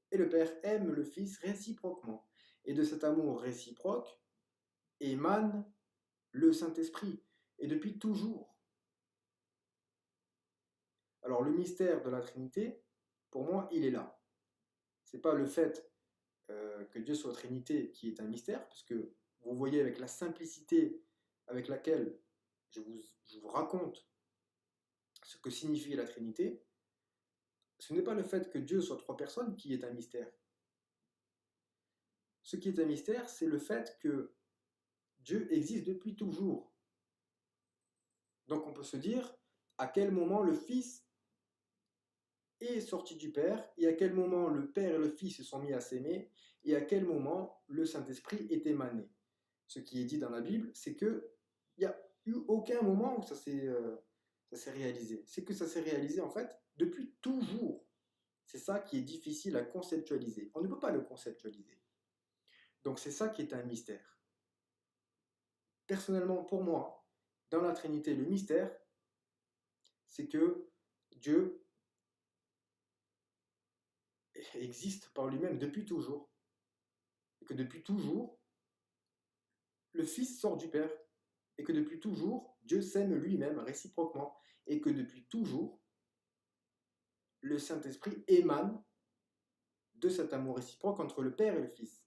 et le Père aime le Fils réciproquement. Et de cet amour réciproque émane le Saint-Esprit, et depuis toujours. Alors le mystère de la Trinité, pour moi, il est là. C'est pas le fait que Dieu soit Trinité qui est un mystère, parce que vous voyez avec la simplicité avec laquelle je vous raconte ce que signifie la Trinité, ce n'est pas le fait que Dieu soit trois personnes qui est un mystère. Ce qui est un mystère, c'est le fait que Dieu existe depuis toujours. Donc on peut se dire à quel moment le Fils est sorti du Père, et à quel moment le Père et le Fils se sont mis à s'aimer, et à quel moment le Saint-Esprit est émané. Ce qui est dit dans la Bible, c'est qu'il n'y a eu aucun moment où ça s'est réalisé. C'est que ça s'est réalisé en fait depuis toujours. C'est ça qui est difficile à conceptualiser. On ne peut pas le conceptualiser. Donc c'est ça qui est un mystère. Personnellement, pour moi, dans la Trinité, le mystère, c'est que Dieu existe par lui-même depuis toujours. Et que depuis toujours, le Fils sort du Père. Et que depuis toujours, Dieu s'aime lui-même réciproquement. Et que depuis toujours, le Saint-Esprit émane de cet amour réciproque entre le Père et le Fils.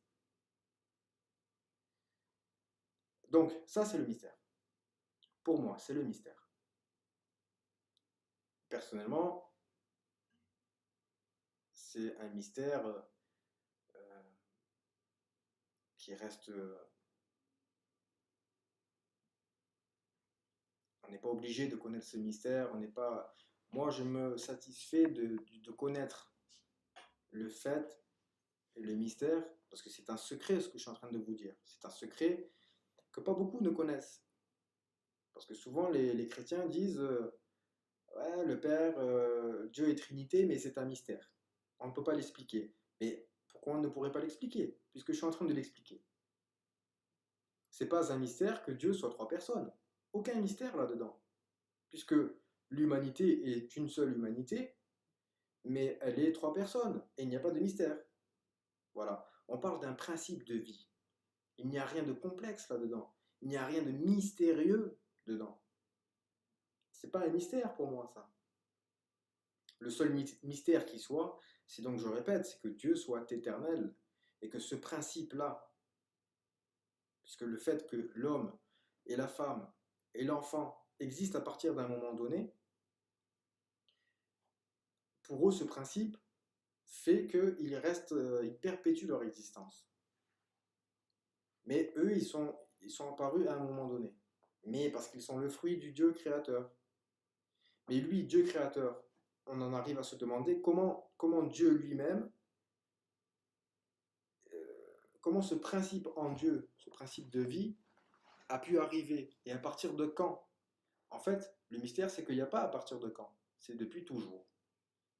Donc, ça, c'est le mystère. Pour moi, c'est le mystère. Personnellement, c'est un mystère qui reste... on n'est pas obligé de connaître ce mystère, on n'est pas... Moi, je me satisfais de connaître le fait et le mystère, parce que c'est un secret ce que je suis en train de vous dire. C'est un secret que pas beaucoup ne connaissent. Parce que souvent, les chrétiens disent ouais, le Père, Dieu est Trinité, mais c'est un mystère. On ne peut pas l'expliquer. Mais pourquoi on ne pourrait pas l'expliquer? Puisque je suis en train de l'expliquer. C'est pas un mystère que Dieu soit trois personnes. Aucun mystère là-dedans. Puisque l'humanité est une seule humanité, mais elle est trois personnes, et il n'y a pas de mystère. Voilà. On parle d'un principe de vie. Il n'y a rien de complexe là-dedans. Il n'y a rien de mystérieux dedans. C'est pas un mystère pour moi, ça. Le seul mystère qui soit, c'est donc, je répète, c'est que Dieu soit éternel, et que ce principe-là, puisque le fait que l'homme et la femme et l'enfant existent à partir d'un moment donné, pour eux, ce principe fait qu'ils restent, ils perpétuent leur existence. Mais eux, ils sont apparus à un moment donné. Mais parce qu'ils sont le fruit du Dieu créateur. Mais lui, Dieu créateur, on en arrive à se demander comment Dieu lui-même, comment ce principe en Dieu, ce principe de vie, a pu arriver et à partir de quand? En fait, le mystère, c'est qu'il n'y a pas à partir de quand. C'est depuis toujours.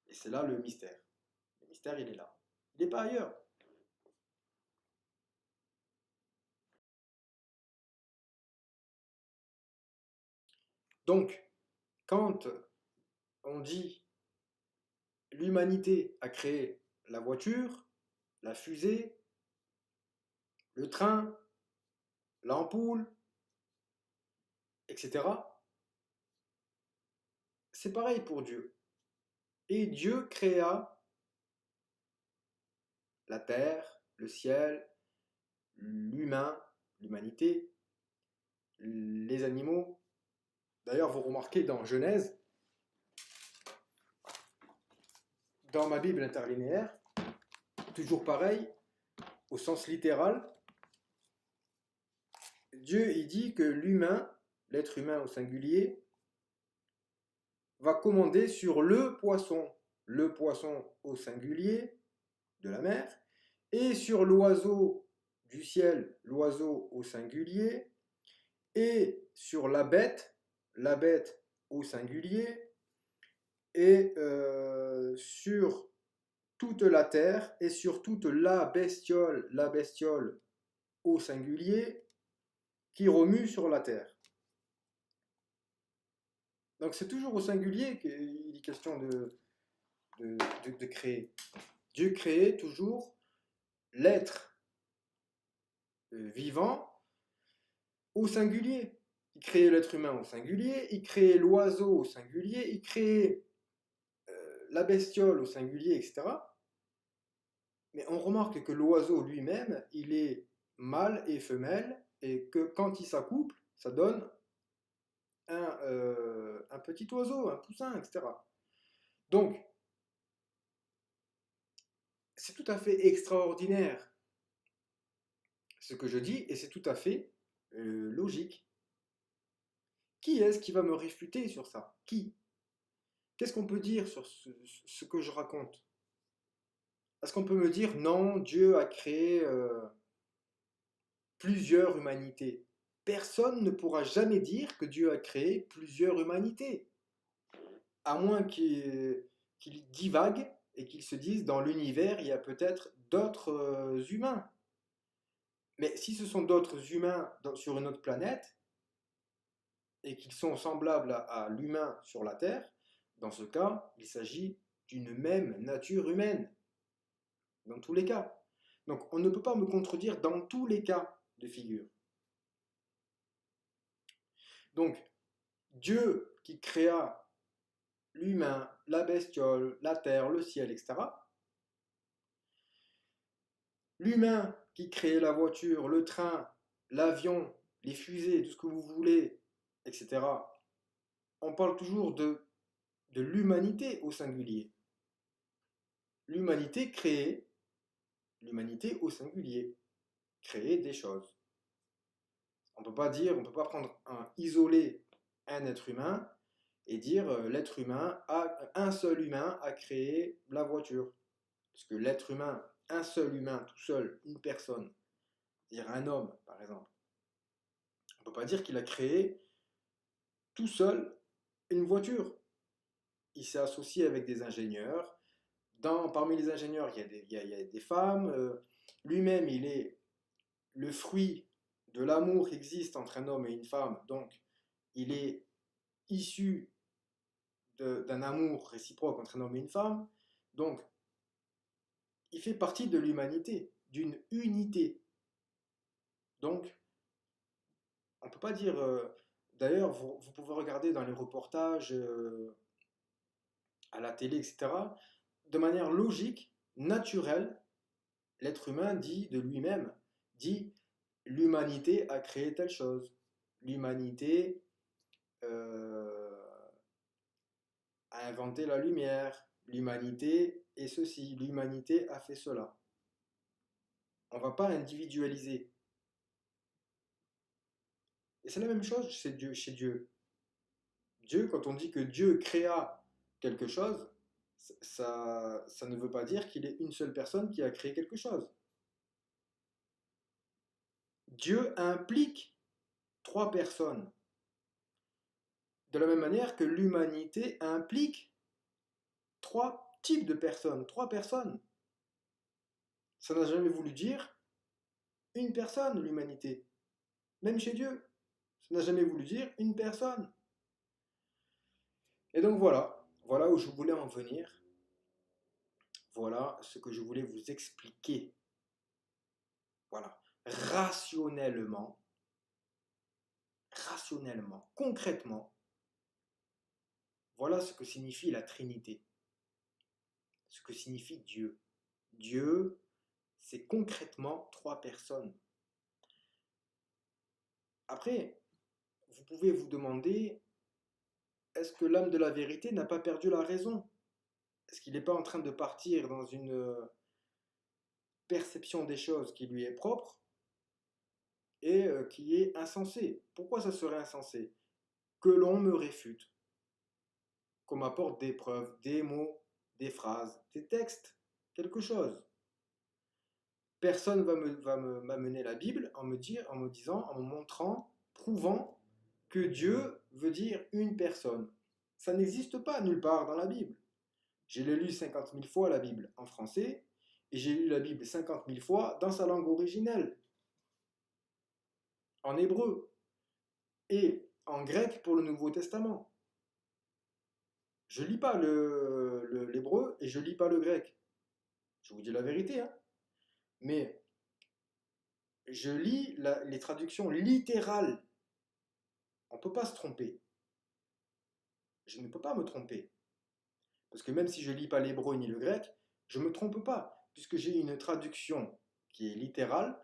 Et c'est là le mystère. Le mystère, il est là. Il n'est pas ailleurs. Donc, quand on dit l'humanité a créé la voiture, la fusée, le train, l'ampoule, etc., c'est pareil pour Dieu. Et Dieu créa la terre, le ciel, l'humain, l'humanité, les animaux. D'ailleurs, vous remarquez dans Genèse, dans ma Bible interlinéaire, toujours pareil, au sens littéral, Dieu il dit que l'humain, l'être humain au singulier, va commander sur le poisson au singulier de la mer, et sur l'oiseau du ciel, l'oiseau au singulier, et sur la bête au singulier, et sur toute la terre, et sur toute la bestiole au singulier, qui remue sur la terre. Donc c'est toujours au singulier qu'il est question de créer. Dieu créait toujours l'être vivant au singulier. Il créait l'être humain au singulier, il créait l'oiseau au singulier, il créait la bestiole au singulier, etc. Mais on remarque que l'oiseau lui-même, il est mâle et femelle, et que quand il s'accouple, ça donne un petit oiseau, un poussin, etc. Donc, c'est tout à fait extraordinaire ce que je dis, et c'est tout à fait logique. Qui est-ce qui va me réfuter sur ça? Qui? Qu'est-ce qu'on peut dire sur ce que je raconte? Est-ce qu'on peut me dire non, Dieu a créé plusieurs humanités? Personne ne pourra jamais dire que Dieu a créé plusieurs humanités, à moins qu'il divague et qu'il se dise dans l'univers, il y a peut-être d'autres humains. Mais si ce sont d'autres humains sur une autre planète, et qu'ils sont semblables à l'humain sur la Terre, dans ce cas, il s'agit d'une même nature humaine, dans tous les cas. Donc on ne peut pas me contredire dans tous les cas de figure. Donc Dieu qui créa l'humain, la bestiole, la terre, le ciel, etc. L'humain qui crée la voiture, le train, l'avion, les fusées, tout ce que vous voulez, etc. On parle toujours de l'humanité au singulier. L'humanité créée, l'humanité au singulier, créer des choses. On peut pas dire, on peut pas isoler un être humain et dire l'être humain un seul humain a créé la voiture. Parce que l'être humain, un seul humain, tout seul, une personne, c'est-à-dire un homme par exemple, on peut pas dire qu'il a créé tout seul une voiture. Il s'est associé avec des ingénieurs. Parmi les ingénieurs, il y a des femmes. Lui-même, il est le fruit de l'amour qui existe entre un homme et une femme. Donc, il est issu d'un amour réciproque entre un homme et une femme. Donc, il fait partie de l'humanité, d'une unité. Donc, on ne peut pas dire... D'ailleurs, vous pouvez regarder dans les reportages à la télé, etc. De manière logique, naturelle, l'être humain dit de lui-même, dit l'humanité a créé telle chose. L'humanité a inventé la lumière. L'humanité est ceci. L'humanité a fait cela. On ne va pas individualiser. Et c'est la même chose chez Dieu, chez Dieu. Dieu, quand on dit que Dieu créa quelque chose, ça ne veut pas dire qu'il est une seule personne qui a créé quelque chose. Dieu implique trois personnes. De la même manière que l'humanité implique trois types de personnes, trois personnes. Ça n'a jamais voulu dire une personne, l'humanité. Même chez Dieu, ça n'a jamais voulu dire une personne. Et donc voilà où je voulais en venir. Voilà ce que je voulais vous expliquer. Voilà, rationnellement, concrètement, voilà ce que signifie la Trinité, ce que signifie Dieu. Dieu, c'est concrètement trois personnes. Après, vous pouvez vous demander, est-ce que l'âme de la vérité n'a pas perdu la raison? Est-ce qu'il n'est pas en train de partir dans une perception des choses qui lui est propre et qui est insensée? Pourquoi ça serait insensé? Que l'on me réfute, qu'on m'apporte des preuves, des mots, des phrases, des textes, quelque chose. Personne va m'amener la Bible en me disant, en me montrant, prouvant que Dieu veut dire une personne. Ça n'existe pas nulle part dans la Bible. J'ai lu 50 000 fois la Bible en français et j'ai lu la Bible 50 000 fois dans sa langue originelle, en hébreu et en grec pour le Nouveau Testament. Je lis pas l'hébreu et je lis pas le grec. Je vous dis la vérité, hein. Mais je lis les traductions littérales. On ne peut pas se tromper. Je ne peux pas me tromper. Parce que même si je ne lis pas l'hébreu ni le grec, je ne me trompe pas. Puisque j'ai une traduction qui est littérale,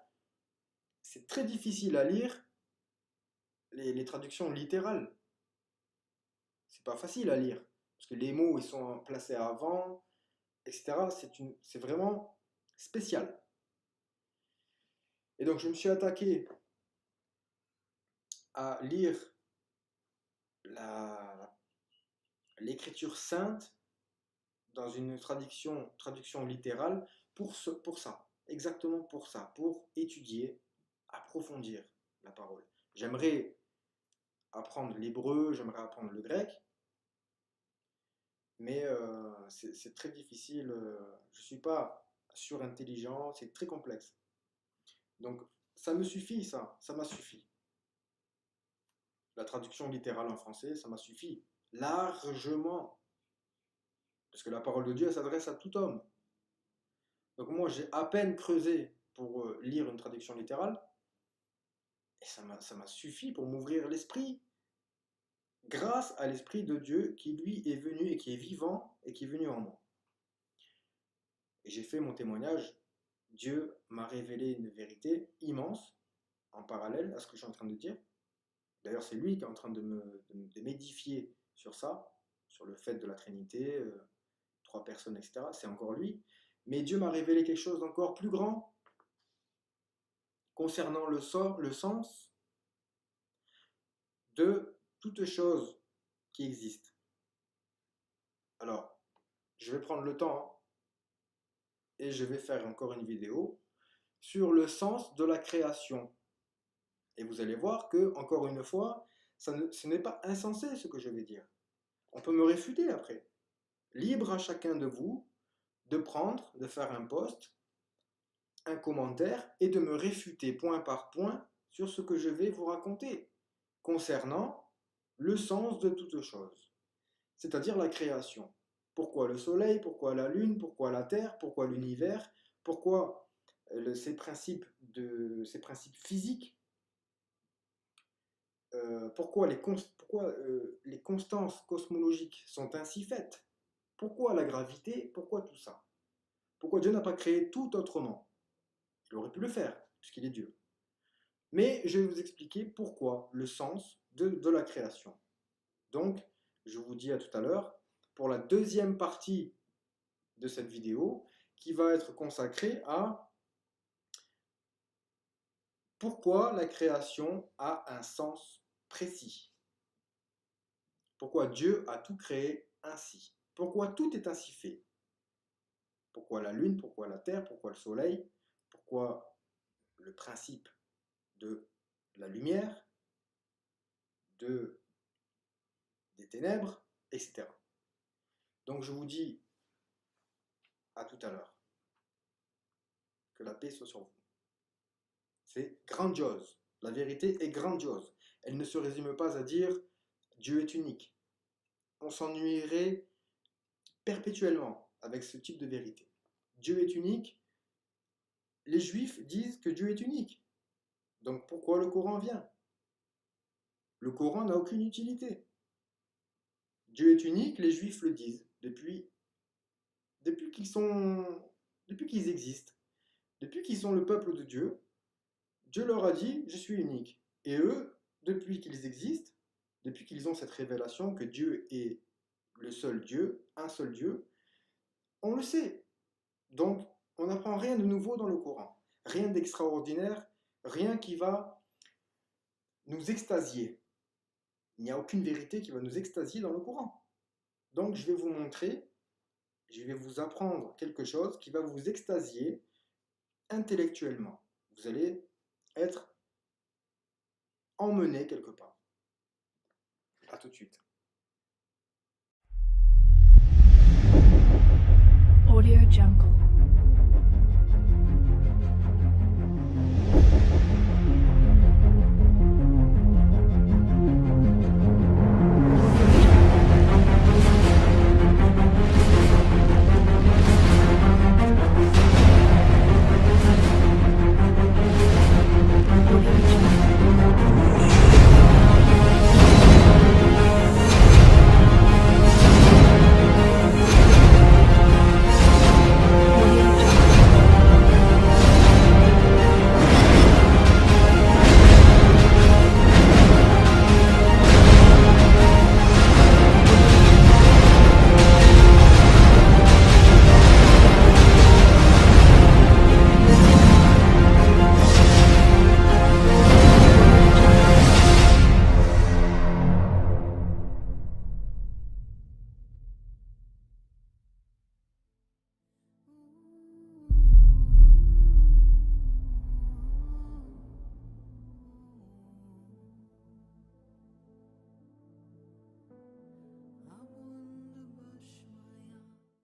c'est très difficile à lire les traductions littérales. C'est pas facile à lire. Parce que les mots, ils sont placés avant, etc. C'est vraiment spécial. Et donc, je me suis attaqué à lire l'écriture sainte dans une traduction littérale pour ça, exactement pour ça, pour étudier, approfondir la parole. J'aimerais apprendre l'hébreu, j'aimerais apprendre le grec, mais c'est très difficile, je ne suis pas surintelligent, c'est très complexe. Donc ça me suffit, ça m'a suffi. La traduction littérale en français, ça m'a suffi, largement. Parce que la parole de Dieu, elle s'adresse à tout homme. Donc moi, j'ai à peine creusé pour lire une traduction littérale, et ça m'a suffi pour m'ouvrir l'esprit, grâce à l'Esprit de Dieu qui, lui, est venu et qui est vivant et qui est venu en moi. Et j'ai fait mon témoignage. Dieu m'a révélé une vérité immense, en parallèle à ce que je suis en train de dire. D'ailleurs, c'est lui qui est en train de m'édifier sur ça, sur le fait de la Trinité, trois personnes, etc. C'est encore lui. Mais Dieu m'a révélé quelque chose d'encore plus grand concernant le sens de toute chose qui existe. Alors, je vais prendre le temps, hein, et je vais faire encore une vidéo sur le sens de la création. Et vous allez voir que, encore une fois, ce n'est pas insensé ce que je vais dire. On peut me réfuter après. Libre à chacun de vous de prendre, de faire un post, un commentaire et de me réfuter point par point sur ce que je vais vous raconter concernant le sens de toute chose, c'est-à-dire la création. Pourquoi le soleil, pourquoi la lune, pourquoi la terre, pourquoi l'univers, pourquoi ces principes physiques, pourquoi les constances cosmologiques sont ainsi faites, pourquoi la gravité, pourquoi tout ça, pourquoi Dieu n'a pas créé tout autrement. Il aurait pu le faire, puisqu'il est Dieu. Mais je vais vous expliquer pourquoi, le sens de la création. Donc, je vous dis à tout à l'heure pour la deuxième partie de cette vidéo qui va être consacrée à pourquoi la création a un sens précis. Pourquoi Dieu a tout créé ainsi. Pourquoi tout est ainsi fait. Pourquoi la lune, pourquoi la terre, pourquoi le soleil, pourquoi le principe de la lumière, des ténèbres, etc. Donc je vous dis à tout à l'heure. Que la paix soit sur vous. C'est grandiose. La vérité est grandiose. Elle ne se résume pas à dire Dieu est unique. on s'ennuierait perpétuellement avec ce type de vérité. Dieu est unique. Les Juifs disent que Dieu est unique. Donc pourquoi le Coran vient? Le Coran n'a aucune utilité. Dieu est unique, les Juifs le disent depuis qu'ils existent, depuis qu'ils sont le peuple de Dieu. Dieu leur a dit, je suis unique. Et eux, depuis qu'ils existent, depuis qu'ils ont cette révélation que Dieu est le seul Dieu, un seul Dieu, on le sait. Donc, on n'apprend rien de nouveau dans le Coran, rien d'extraordinaire, rien qui va nous extasier. Il n'y a aucune vérité qui va nous extasier dans le Coran. Donc, je vais vous montrer, je vais vous apprendre quelque chose qui va vous extasier intellectuellement. Vous allez être emmené quelque part. À tout de suite. Audio Jungle.